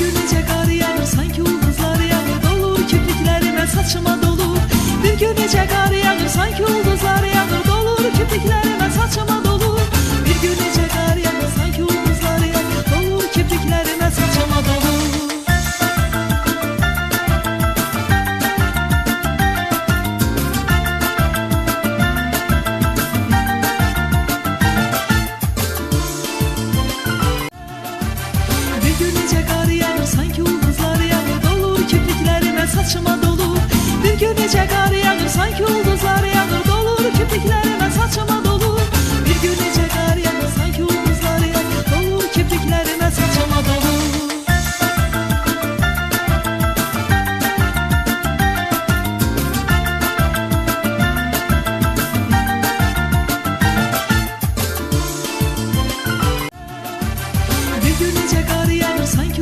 gün necə qar yağır, sanki ulduzlar yağır, dolur kipriklərimə, saçıma dolur. Bir gün necə qar yağır, sanki ulduzlar yağır, dolur kipriklərimə, saçıma dolur. Bir gün necə qar yağır, sanki ulduzlar yağır, dolur kipriklərimə, saçıma dolur. Bir gün necə qar yağır, sanki ulduzlar yağır, dolur kipriklərimə, saçıma dolur. Bir gün necə qar yağır, sanki ulduzlar yağır, dolur kipriklərimə, saçıma dolur. Bir gün necə qar yağır, sanki ulduzlar yağır, dolur kipriklərimə, saçıma dolur. Bir gün necə qar yağır, sanki